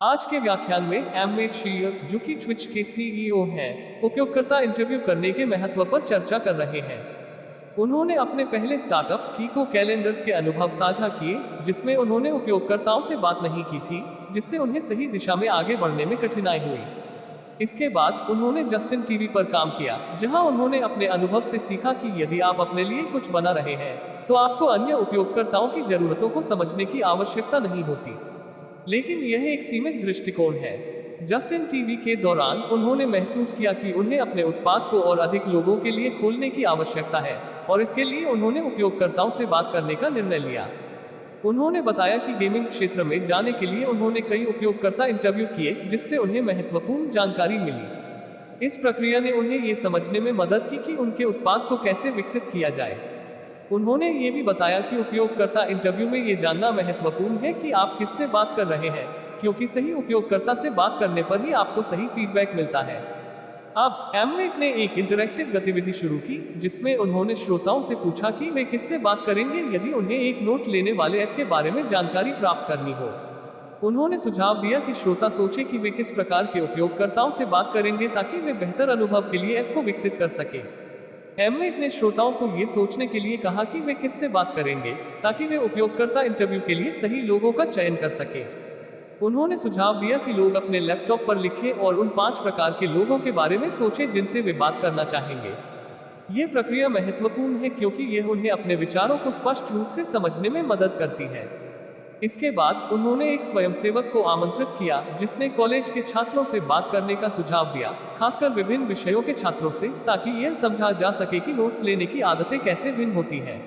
आज के व्याख्यान में एममेट शीयर, जो कि ट्विच के सीईओ हैं, उपयोगकर्ता इंटरव्यू करने के महत्व पर चर्चा कर रहे हैं। उन्होंने अपने पहले स्टार्टअप कीको कैलेंडर के अनुभव साझा किए, जिसमें उन्होंने उपयोगकर्ताओं से बात नहीं की थी, जिससे उन्हें सही दिशा में आगे बढ़ने में कठिनाई हुई। इसके बाद उन्होंने जस्टिन टीवी पर काम किया, जहां उन्होंने अपने अनुभव से सीखा कि यदि आप अपने लिए कुछ बना रहे हैं, तो आपको अन्य उपयोगकर्ताओं की जरूरतों को समझने की आवश्यकता नहीं होती। लेकिन यह एक सीमित दृष्टिकोण है। जस्टिन टीवी के दौरान उन्होंने महसूस किया कि उन्हें अपने उत्पाद को और अधिक लोगों के लिए खोलने की आवश्यकता है, और इसके लिए उन्होंने उपयोगकर्ताओं से बात करने का निर्णय लिया। उन्होंने बताया कि गेमिंग क्षेत्र में जाने के लिए उन्होंने कई उपयोगकर्ता इंटरव्यू किए, जिससे उन्हें महत्वपूर्ण जानकारी मिली। इस प्रक्रिया ने उन्हें ये समझने में मदद की कि उनके उत्पाद को कैसे विकसित किया जाए। उन्होंने ये भी बताया कि उपयोगकर्ता इंटरव्यू में ये जानना महत्वपूर्ण है कि आप किससे बात कर रहे हैं, क्योंकि सही उपयोगकर्ता से बात करने पर ही आपको सही फीडबैक मिलता है। अब एममेट ने एक इंटरैक्टिव गतिविधि शुरू की, जिसमें उन्होंने श्रोताओं से पूछा कि वे किससे बात करेंगे यदि उन्हें एक नोट लेने वाले ऐप के बारे में जानकारी प्राप्त करनी हो। उन्होंने सुझाव दिया कि श्रोता सोचे कि वे किस प्रकार के उपयोगकर्ताओं से बात करेंगे ताकि वे बेहतर अनुभव के लिए ऐप को विकसित कर सकें। एममेट ने श्रोताओं को ये सोचने के लिए कहा कि वे किससे बात करेंगे, ताकि वे उपयोगकर्ता इंटरव्यू के लिए सही लोगों का चयन कर सकें। उन्होंने सुझाव दिया कि लोग अपने लैपटॉप पर लिखें और उन 5 प्रकार के लोगों के बारे में सोचें जिनसे वे बात करना चाहेंगे। ये प्रक्रिया महत्वपूर्ण है क्योंकि यह उन्हें अपने विचारों को स्पष्ट रूप से समझने में मदद करती है। इसके बाद उन्होंने एक स्वयंसेवक को आमंत्रित किया, जिसने कॉलेज के छात्रों से बात करने का सुझाव दिया, खासकर विभिन्न विषयों के छात्रों से, ताकि यह समझा जा सके कि नोट्स लेने की आदतें कैसे भिन्न होती हैं।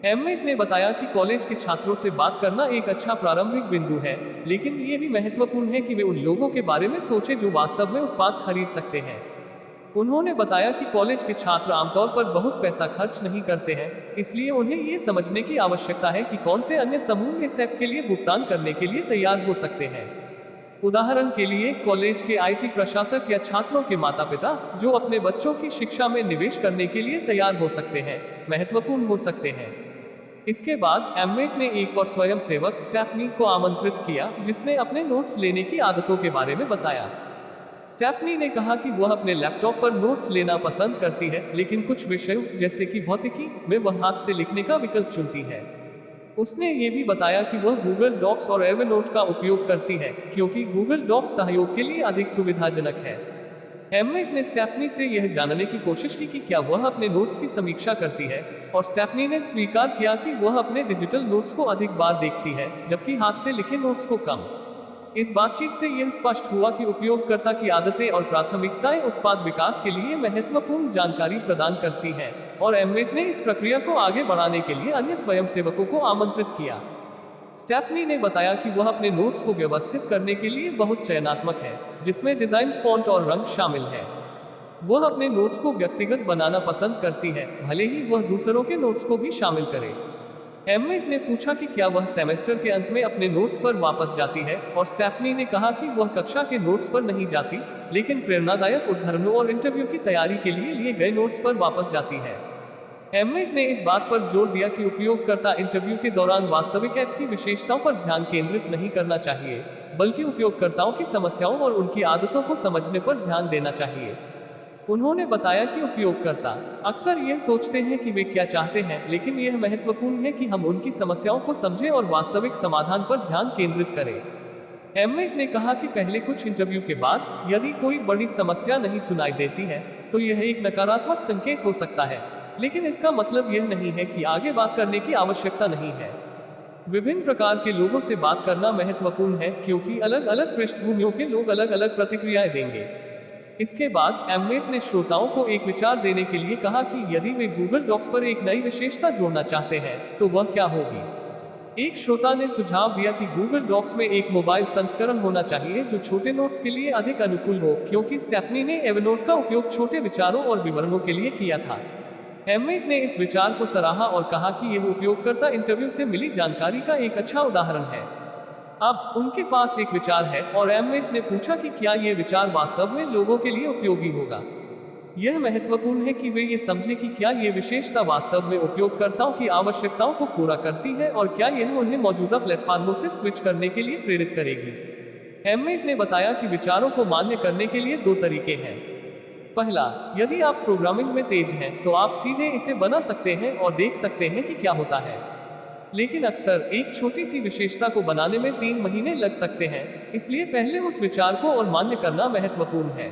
एममेट ने बताया कि कॉलेज के छात्रों से बात करना एक अच्छा प्रारंभिक बिंदु है, लेकिन ये भी महत्वपूर्ण है कि वे उन लोगों के बारे में सोचें जो वास्तव में उत्पाद खरीद सकते हैं। उन्होंने बताया कि कॉलेज के छात्र आमतौर पर बहुत पैसा खर्च नहीं करते हैं, इसलिए उन्हें ये समझने की आवश्यकता है कि कौन से अन्य समूह इस ऐप के लिए भुगतान करने के लिए तैयार हो सकते हैं। उदाहरण के लिए कॉलेज के आईटी प्रशासक या छात्रों के माता पिता, जो अपने बच्चों की शिक्षा में निवेश करने के लिए तैयार हो सकते हैं, महत्वपूर्ण हो सकते हैं। इसके बाद एममेट ने एक और स्वयंसेवक स्टेफनी को आमंत्रित किया, जिसने अपने नोट्स लेने की आदतों के बारे में बताया। स्टेफनी ने कहा कि वह अपने लैपटॉप पर नोट्स लेना पसंद करती है, लेकिन कुछ विषयों जैसे कि भौतिकी में वह हाथ से लिखने का विकल्प चुनती है। उसने ये भी बताया कि वह गूगल डॉक्स और एवरनोट का उपयोग करती है, क्योंकि गूगल डॉक्स सहयोग के लिए अधिक सुविधाजनक है। एममेट ने स्टेफनी से यह जानने की कोशिश की कि क्या वह अपने नोट्स की समीक्षा करती है, और स्टेफनी ने स्वीकार किया कि वह अपने डिजिटल नोट्स को अधिक बार देखती है, जबकि हाथ से लिखे नोट्स को कम। इस बातचीत से यह स्पष्ट हुआ कि उपयोगकर्ता की आदतें और प्राथमिकताएं उत्पाद विकास के लिए महत्वपूर्ण जानकारी प्रदान करती हैं, और एममेट ने इस प्रक्रिया को आगे बढ़ाने के लिए अन्य स्वयंसेवकों को आमंत्रित किया। स्टेफनी ने बताया कि वह अपने नोट्स को व्यवस्थित करने के लिए बहुत चयनात्मक है, जिसमें डिजाइन, फॉन्ट और रंग शामिल है। वह अपने नोट्स को व्यक्तिगत बनाना पसंद करती है, भले ही वह दूसरों के नोट्स को भी शामिल करे। एममेट ने पूछा कि क्या वह सेमेस्टर के अंत में अपने नोट्स पर वापस जाती है, और स्टेफनी ने कहा कि वह कक्षा के नोट्स पर नहीं जाती, लेकिन प्रेरणादायक उद्धरणों और इंटरव्यू की तैयारी के लिए लिए गए नोट्स पर वापस जाती है। एममेट ने इस बात पर जोर दिया कि उपयोगकर्ता इंटरव्यू के दौरान वास्तविक ऐप की विशेषताओं पर ध्यान केंद्रित नहीं करना चाहिए, बल्कि उपयोगकर्ताओं की समस्याओं और उनकी आदतों को समझने पर ध्यान देना चाहिए। उन्होंने बताया कि उपयोगकर्ता अक्सर यह सोचते हैं कि वे क्या चाहते हैं, लेकिन यह महत्वपूर्ण है कि हम उनकी समस्याओं को समझें और वास्तविक समाधान पर ध्यान केंद्रित करें। एममेट ने कहा कि पहले कुछ इंटरव्यू के बाद यदि कोई बड़ी समस्या नहीं सुनाई देती है, तो यह एक नकारात्मक संकेत हो सकता है, लेकिन इसका मतलब यह नहीं है कि आगे बात करने की आवश्यकता नहीं है। विभिन्न प्रकार के लोगों से बात करना महत्वपूर्ण है, क्योंकि अलग अलग पृष्ठभूमियों के लोग अलग अलग प्रतिक्रियाएं देंगे। इसके बाद एममेट ने श्रोताओं को एक विचार देने के लिए कहा कि यदि वे गूगल डॉक्स पर एक नई विशेषता जोड़ना चाहते हैं, तो वह क्या होगी। एक श्रोता ने सुझाव दिया कि गूगल डॉक्स में एक मोबाइल संस्करण होना चाहिए जो छोटे नोट्स के लिए अधिक अनुकूल हो, क्योंकि स्टेफनी ने एवरनोट का उपयोग छोटे विचारों और विवरणों के लिए किया था। एममेट ने इस विचार को सराहा और कहा कि यह उपयोगकर्ता इंटरव्यू से मिली जानकारी का एक अच्छा उदाहरण है। अब उनके पास एक विचार है, और एममेट ने पूछा कि क्या यह विचार वास्तव में लोगों के लिए उपयोगी होगा। यह महत्वपूर्ण है कि वे ये समझें कि क्या यह विशेषता वास्तव में उपयोगकर्ताओं की आवश्यकताओं को पूरा करती है, और क्या यह उन्हें मौजूदा प्लेटफॉर्मों से स्विच करने के लिए प्रेरित करेगी। एममेट ने बताया कि विचारों को मान्य करने के लिए दो तरीके हैं। पहला, यदि आप प्रोग्रामिंग में तेज हैं तो आप सीधे इसे बना सकते हैं और देख सकते हैं कि क्या होता है। लेकिन अक्सर एक छोटी सी विशेषता को बनाने में 3 महीने लग सकते हैं, इसलिए पहले उस विचार को और मान्य करना महत्वपूर्ण है।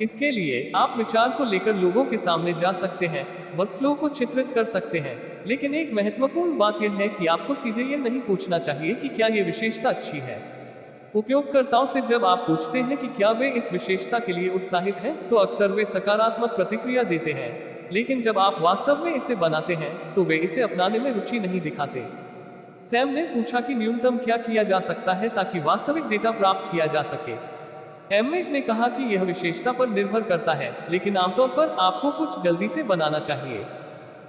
इसके लिए आप विचार को लेकर लोगों के सामने जा सकते हैं, वर्कफ्लो को चित्रित कर सकते हैं, लेकिन एक महत्वपूर्ण बात यह है कि आपको सीधे यह नहीं पूछना चाहिए कि क्या यह विशेषता अच्छी है। उपयोगकर्ताओं से जब आप पूछते हैं कि क्या वे इस विशेषता के लिए उत्साहित हैं, तो अक्सर वे सकारात्मक प्रतिक्रिया देते हैं। लेकिन जब आप वास्तव में इसे बनाते हैं, तो वे इसे अपनाने में रुचि नहीं दिखाते। सैम ने पूछा कि न्यूनतम क्या किया जा सकता है ताकि वास्तविक डेटा प्राप्त किया जा सके। एममेट ने कहा कि यह विशेषता पर निर्भर करता है, लेकिन आमतौर पर आपको कुछ जल्दी से बनाना चाहिए।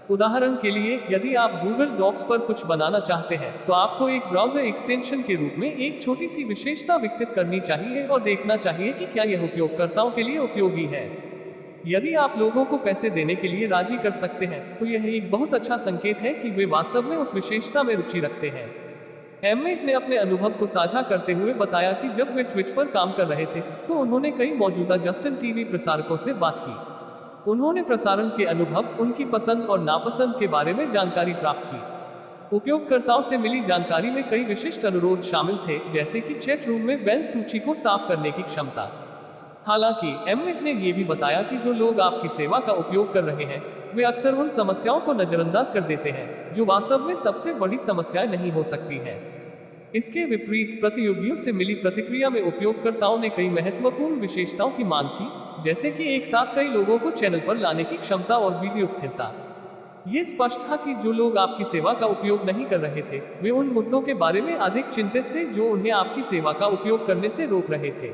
उदाहरण के लिए, यदि आप गूगल डॉक्स पर कुछ बनाना चाहते हैं, तो आपको एक ब्राउज़र एक्सटेंशन के रूप में एक छोटी सी विशेषता विकसित करनी चाहिए और देखना चाहिए कि क्या यह उपयोगकर्ताओं के लिए उपयोगी है। यदि आप लोगों को पैसे देने के लिए राजी कर सकते हैं, तो यह एक बहुत अच्छा संकेत है कि वे वास्तव में उस विशेषता में रुचि रखते हैं। एममेट ने अपने अनुभव को साझा करते हुए बताया कि जब वे ट्विच पर काम कर रहे थे, तो उन्होंने कई मौजूदा जस्टिन टीवी प्रसारकों से बात की। उन्होंने प्रसारण के अनुभव, उनकी पसंद और नापसंद के बारे में जानकारी प्राप्त की। उपयोगकर्ताओं से मिली जानकारी में कई विशिष्ट अनुरोध शामिल थे, जैसे कि चैट रूम में बैन सूची को साफ करने की क्षमता। हालांकि एममेट ने यह भी बताया कि जो लोग आपकी सेवा का उपयोग कर रहे हैं, वे अक्सर उन समस्याओं को नजरअंदाज कर देते हैं जो वास्तव में सबसे बड़ी समस्याएं नहीं हो सकती हैं। इसके विपरीत प्रतियोगियों से मिली प्रतिक्रिया में उपयोगकर्ताओं ने कई महत्वपूर्ण विशेषताओं की मांग की, जैसे कि एक साथ कई लोगों को चैनल पर लाने की क्षमता और वीडियो स्थिरता। ये स्पष्ट था कि जो लोग आपकी सेवा का उपयोग नहीं कर रहे थे, वे उन मुद्दों के बारे में अधिक चिंतित थे जो उन्हें आपकी सेवा का उपयोग करने से रोक रहे थे।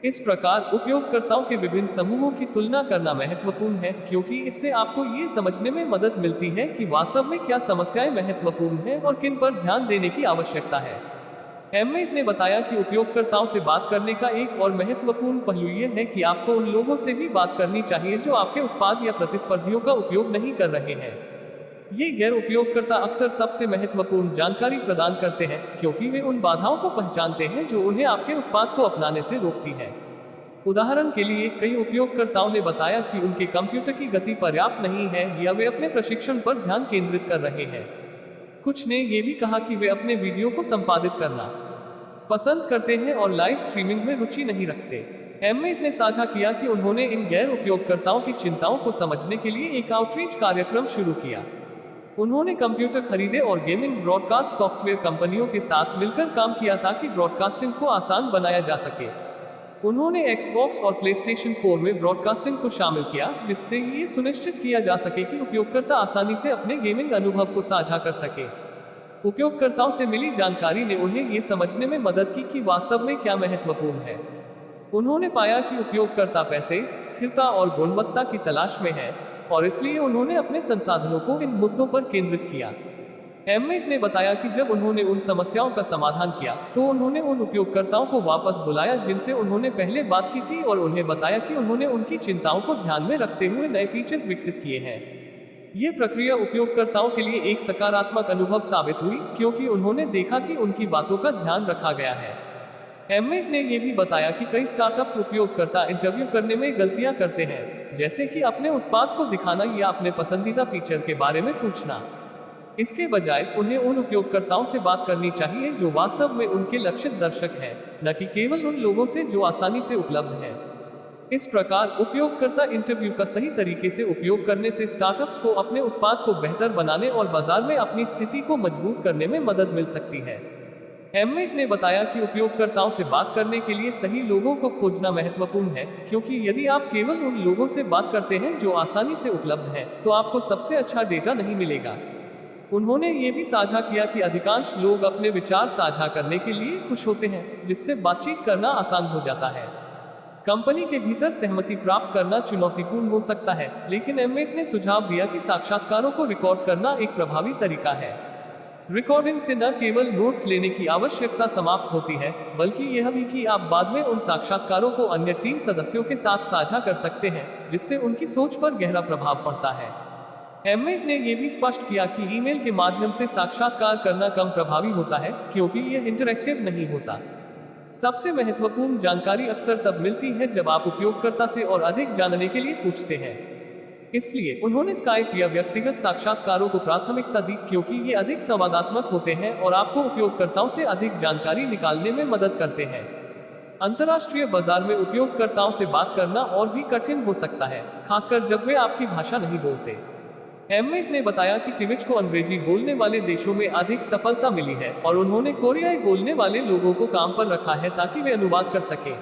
इस प्रकार उपयोगकर्ताओं के विभिन्न समूहों की तुलना करना महत्वपूर्ण है, क्योंकि इससे आपको ये समझने में मदद मिलती है कि वास्तव में क्या समस्याएं महत्वपूर्ण हैं और किन पर ध्यान देने की आवश्यकता है। एममेट ने बताया कि उपयोगकर्ताओं से बात करने का एक और महत्वपूर्ण पहलू यह है कि आपको उन लोगों से भी बात करनी चाहिए जो आपके उत्पाद या प्रतिस्पर्धियों का उपयोग नहीं कर रहे हैं। ये गैर उपयोगकर्ता अक्सर सबसे महत्वपूर्ण जानकारी प्रदान करते हैं, क्योंकि वे उन बाधाओं को पहचानते हैं जो उन्हें आपके उत्पाद को अपनाने से रोकती है। उदाहरण के लिए, कई उपयोगकर्ताओं ने बताया कि उनके कंप्यूटर की गति पर्याप्त नहीं है या वे अपने प्रशिक्षण पर ध्यान केंद्रित कर रहे हैं। कुछ ने यह भी कहा कि वे अपने वीडियो को संपादित करना पसंद करते हैं और लाइव स्ट्रीमिंग में रुचि नहीं रखते। एममेट ने साझा किया कि उन्होंने इन गैर उपयोगकर्ताओं की चिंताओं को समझने के लिए एक आउटरीच कार्यक्रम शुरू किया। उन्होंने कंप्यूटर खरीदे और गेमिंग ब्रॉडकास्ट सॉफ्टवेयर कंपनियों के साथ मिलकर काम किया ताकि ब्रॉडकास्टिंग को आसान बनाया जा सके। उन्होंने एक्सबॉक्स और प्लेस्टेशन 4 में ब्रॉडकास्टिंग को शामिल किया, जिससे ये सुनिश्चित किया जा सके कि उपयोगकर्ता आसानी से अपने गेमिंग अनुभव को साझा कर सके। उपयोगकर्ताओं से मिली जानकारी ने उन्हें ये समझने में मदद की कि वास्तव में क्या महत्वपूर्ण है। उन्होंने पाया कि उपयोगकर्ता पैसे, स्थिरता और गुणवत्ता की तलाश में है, और इसलिए उन्होंने अपने संसाधनों को इन मुद्दों पर केंद्रित किया। एममेट ने बताया कि जब उन्होंने उन समस्याओं का समाधान किया, तो उन्होंने उन उपयोगकर्ताओं को वापस बुलाया जिनसे उन्होंने पहले बात की थी और उन्हें बताया कि उन्होंने उनकी चिंताओं को ध्यान में रखते हुए नए फीचर्स विकसित किए हैं। ये प्रक्रिया उपयोगकर्ताओं के लिए एक सकारात्मक अनुभव साबित हुई, क्योंकि उन्होंने देखा कि उनकी बातों का ध्यान रखा गया है। एममेट ने यह भी बताया कि कई स्टार्टअप्स उपयोगकर्ता इंटरव्यू करने में गलतियां करते हैं, जैसे कि अपने उत्पाद को दिखाना या अपने पसंदीदा फीचर के बारे में पूछना। इसके बजाय उन्हें उन उपयोगकर्ताओं से बात करनी चाहिए जो वास्तव में उनके लक्षित दर्शक हैं, न कि केवल उन लोगों से जो आसानी से उपलब्ध हैं। इस प्रकार उपयोगकर्ता इंटरव्यू का सही तरीके से उपयोग करने से स्टार्टअप्स को अपने उत्पाद को बेहतर बनाने और बाजार में अपनी स्थिति को मजबूत करने में मदद मिल सकती है। एममेट ने बताया कि उपयोगकर्ताओं से बात करने के लिए सही लोगों को खोजना महत्वपूर्ण है, क्योंकि यदि आप केवल उन लोगों से बात करते हैं जो आसानी से उपलब्ध हैं, तो आपको सबसे अच्छा डेटा नहीं मिलेगा। उन्होंने ये भी साझा किया कि अधिकांश लोग अपने विचार साझा करने के लिए खुश होते हैं, जिससे बातचीत करना आसान हो जाता है। कंपनी के भीतर सहमति प्राप्त करना चुनौतीपूर्ण हो सकता है, लेकिन एममेट ने सुझाव दिया कि साक्षात्कारों को रिकॉर्ड करना एक प्रभावी तरीका है। रिकॉर्डिंग से न केवल नोट्स लेने की आवश्यकता समाप्त होती है, बल्कि यह भी कि आप बाद में उन साक्षात्कारों को अन्य टीम सदस्यों के साथ साझा कर सकते हैं, जिससे उनकी सोच पर गहरा प्रभाव पड़ता है। एममेट ने यह भी स्पष्ट किया कि ईमेल के माध्यम से साक्षात्कार करना कम प्रभावी होता है, क्योंकि यह इंटरैक्टिव नहीं होता। सबसे महत्वपूर्ण जानकारी अक्सर तब मिलती है जब आप उपयोगकर्ता से और अधिक जानने के लिए पूछते हैं। इसलिए उन्होंने स्काइप या व्यक्तिगत साक्षात्कारों को प्राथमिकता दी, क्योंकि ये अधिक संवादात्मक होते हैं और आपको उपयोगकर्ताओं से अधिक जानकारी निकालने में मदद करते हैं। अंतर्राष्ट्रीय बाजार में उपयोगकर्ताओं से बात करना और भी कठिन हो सकता है, खासकर जब वे आपकी भाषा नहीं बोलते। एममेट ने बताया कि टिविच को अंग्रेजी बोलने वाले देशों में अधिक सफलता मिली है और उन्होंने कोरियाई बोलने वाले लोगों को काम पर रखा है ताकि वे अनुवाद कर सकें।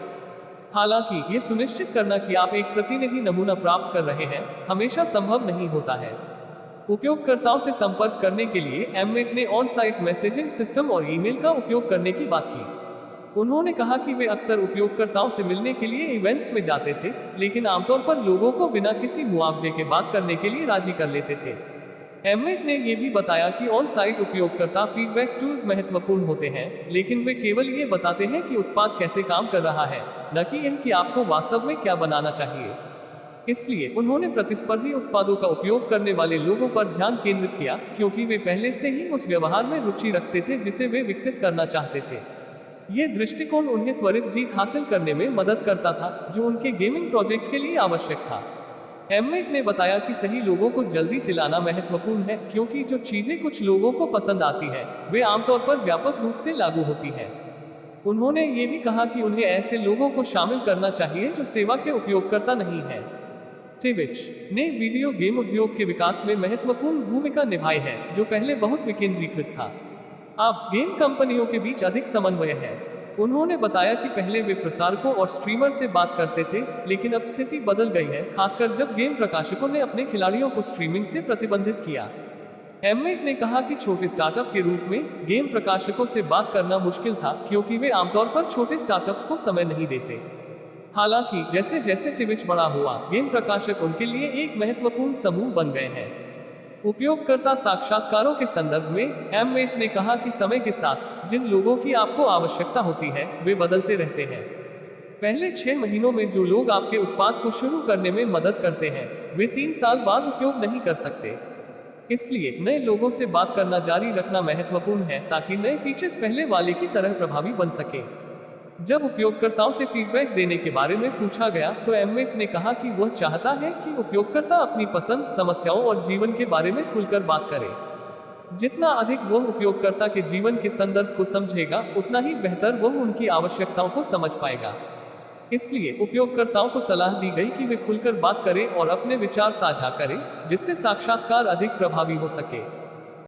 हालांकि ये सुनिश्चित करना कि आप एक प्रतिनिधि नमूना प्राप्त कर रहे हैं हमेशा संभव नहीं होता है। उपयोगकर्ताओं से संपर्क करने के लिए एममेट ने ऑन साइट मैसेजिंग सिस्टम और ईमेल का उपयोग करने की बात की। उन्होंने कहा कि वे अक्सर उपयोगकर्ताओं से मिलने के लिए इवेंट्स में जाते थे, लेकिन आमतौर पर लोगों को बिना किसी मुआवजे के बात करने के लिए राजी कर लेते थे। एममेट ने यह भी बताया कि ऑन साइट उपयोगकर्ता फीडबैक टूल्स महत्वपूर्ण होते हैं, लेकिन वे केवल ये बताते हैं कि उत्पाद कैसे काम कर रहा है, न कि यह कि आपको वास्तव में क्या बनाना चाहिए। इसलिए उन्होंने प्रतिस्पर्धी उत्पादों का उपयोग करने वाले लोगों पर ध्यान केंद्रित किया, क्योंकि वे पहले से ही उस व्यवहार में रुचि रखते थे जिसे वे विकसित करना चाहते थे। ये दृष्टिकोण उन्हें त्वरित जीत हासिल करने में मदद करता था, जो उनके गेमिंग प्रोजेक्ट के लिए आवश्यक था। एममेट ने बताया कि सही लोगों को जल्दी से लाना महत्वपूर्ण है, क्योंकि जो चीजें कुछ लोगों को पसंद आती हैं, वे आमतौर पर व्यापक रूप से लागू होती हैं। उन्होंने ये भी कहा कि उन्हें ऐसे लोगों को शामिल करना चाहिए जो सेवा के उपयोगकर्ता नहीं हैं। टिविच ने वीडियो गेम उद्योग के विकास में महत्वपूर्ण भूमिका निभाई है, जो पहले बहुत विकेंद्रीकृत था। अब गेम कंपनियों के बीच अधिक समन्वय है। उन्होंने बताया कि पहले वे प्रसारकों और स्ट्रीमर से बात करते थे, लेकिन अब स्थिति बदल गई है, खासकर जब गेम प्रकाशकों ने अपने खिलाड़ियों को स्ट्रीमिंग से प्रतिबंधित किया। एममेट ने कहा कि छोटे स्टार्टअप के रूप में गेम प्रकाशकों से बात करना मुश्किल था, क्योंकि वे आमतौर पर छोटे स्टार्टअप्स को समय नहीं देते। हालांकि जैसे जैसे टिविच बड़ा हुआ, गेम प्रकाशक उनके लिए एक महत्वपूर्ण समूह बन गए हैं। उपयोगकर्ता साक्षात्कारों के संदर्भ में एममेट ने कहा कि समय के साथ जिन लोगों की आपको आवश्यकता होती है, वे बदलते रहते हैं। पहले 6 महीनों में जो लोग आपके उत्पाद को शुरू करने में मदद करते हैं, वे 3 साल बाद उपयोग नहीं कर सकते। इसलिए नए लोगों से बात करना जारी रखना महत्वपूर्ण है, ताकि नए फीचर्स पहले वाले की तरह प्रभावी बन सके। जब उपयोगकर्ताओं से फीडबैक देने के बारे में पूछा गया, तो एममेट ने कहा कि वह चाहता है कि उपयोगकर्ता अपनी पसंद, समस्याओं और जीवन के बारे में खुलकर बात करे। जितना अधिक वह उपयोगकर्ता के जीवन के संदर्भ को समझेगा, उतना ही बेहतर वह उनकी आवश्यकताओं को समझ पाएगा। इसलिए उपयोगकर्ताओं को सलाह दी गई कि वे खुलकर बात करें और अपने विचार साझा करें, जिससे साक्षात्कार अधिक प्रभावी हो सके।